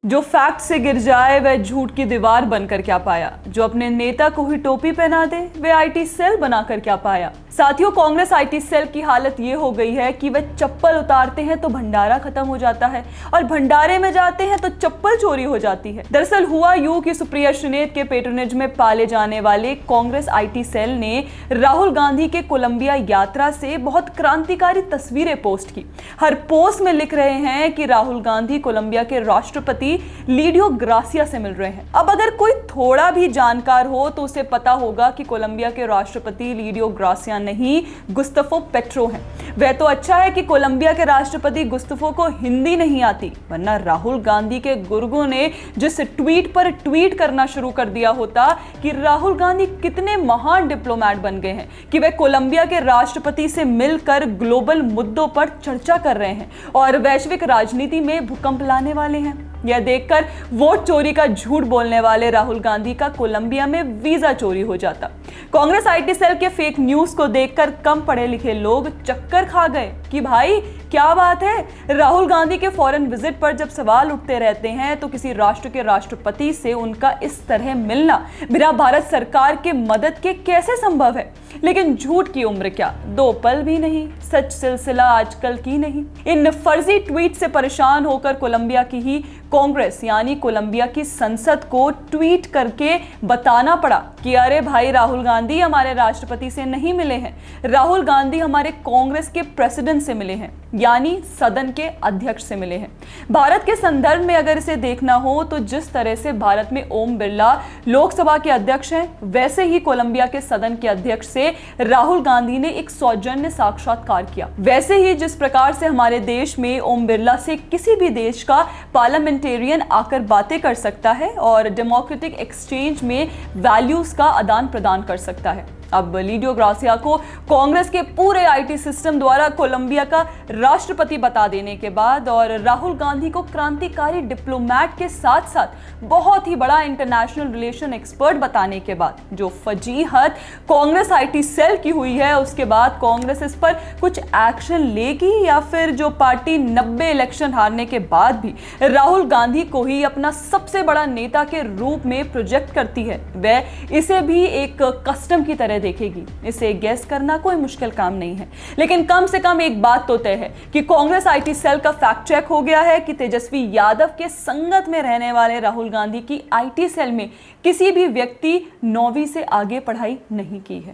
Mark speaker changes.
Speaker 1: जो फैक्ट से गिर जाए वह झूठ की दीवार बनकर क्या पाया। जो अपने नेता को ही टोपी पहना दे वह आईटी सेल बनाकर क्या पाया। साथियों, कांग्रेस आईटी सेल की हालत ये हो गई है कि वह चप्पल उतारते हैं तो भंडारा खत्म हो जाता है और भंडारे में जाते हैं तो चप्पल चोरी हो जाती है। दरअसल हुआ यूं कि सुप्रिया श्रीनेत के पेट्रोनेज में पाले जाने वाले कांग्रेस आईटी सेल ने राहुल गांधी के कोलंबिया यात्रा से बहुत क्रांतिकारी तस्वीरें पोस्ट की। हर पोस्ट में लिख रहे हैं कि राहुल गांधी कोलंबिया के राष्ट्रपति लीडियो ग्रासिया से मिल रहे हैं। अब अगर कोई थोड़ा भी जानकार हो तो उसे पता होगा कि कोलंबिया के राष्ट्रपति लीडियो ग्रासिया नहीं, गुस्ताफो पेट्रो हैं। वह तो अच्छा है कि कोलंबिया के राष्ट्रपति गुस्ताफो को हिंदी नहीं आती, वरना राहुल गांधी के गुर्गों ने जिस ट्वीट पर ट्वीट करना शुरू कर दिया होता कि राहुल गांधी कितने महान डिप्लोमेट बन गए हैं कि वे कोलंबिया के राष्ट्रपति से मिलकर ग्लोबल मुद्दों पर चर्चा कर रहे हैं और वैश्विक राजनीति में भूकंप लाने वाले हैं। यह देखकर वोट चोरी का झूठ बोलने वाले राहुल गांधी का कोलंबिया में वीजा चोरी हो जाता। कांग्रेस आईटी सेल के फेक न्यूज को देखकर कम पढ़े लिखे लोग चक्कर खा गए कि भाई क्या बात है। राहुल गांधी के फॉरेन विजिट पर जब सवाल उठते रहते हैं तो किसी राष्ट्र के राष्ट्रपति से उनका इस तरह मिलना बिना भारत सरकार के मदद के कैसे संभव है। लेकिन झूठ की उम्र क्या, 2 पल भी नहीं, सच सिलसिला आजकल की नहीं। इन फर्जी ट्वीट से परेशान होकर कोलंबिया की ही कांग्रेस यानी कोलंबिया की संसद को ट्वीट करके बताना पड़ा कि अरे भाई, राहुल गांधी हमारे राष्ट्रपति से नहीं मिले हैं, राहुल गांधी हमारे कांग्रेस के प्रेसिडेंट से मिले हैं, यानी सदन के अध्यक्ष से मिले हैं। भारत के संदर्भ में अगर इसे देखना हो तो जिस तरह से भारत में ओम बिरला लोकसभा के अध्यक्ष हैं, वैसे ही कोलंबिया के सदन के अध्यक्ष से राहुल गांधी ने एक सौजन्य साक्षात्कार किया। वैसे ही जिस प्रकार से हमारे देश में ओम बिरला से किसी भी देश का पार्लियामेंटेरियन आकर बातें कर सकता है और डेमोक्रेटिक एक्सचेंज में वैल्यूज का आदान प्रदान कर सकता है। अब लीडियो ग्रासिया को कांग्रेस के पूरे आईटी सिस्टम द्वारा कोलंबिया का राष्ट्रपति बता देने के बाद और राहुल गांधी को क्रांतिकारी डिप्लोमेट के साथ साथ बहुत ही बड़ा इंटरनेशनल रिलेशन एक्सपर्ट बताने के बाद जो फजीहत कांग्रेस आईटी सेल की हुई है, उसके बाद कांग्रेस इस पर कुछ एक्शन लेगी या फिर जो पार्टी 90 इलेक्शन हारने के बाद भी राहुल गांधी को ही अपना सबसे बड़ा नेता के रूप में प्रोजेक्ट करती है, वह इसे भी एक कस्टम की तरह देखेगी। इसे गेस करना कोई मुश्किल काम नहीं है। लेकिन कम से कम एक बात तो तय है कि कांग्रेस आईटी सेल का फैक्ट चेक हो गया है कि तेजस्वी यादव के संगत में रहने वाले राहुल गांधी की आईटी सेल में किसी भी व्यक्ति 9वीं से आगे पढ़ाई नहीं की है।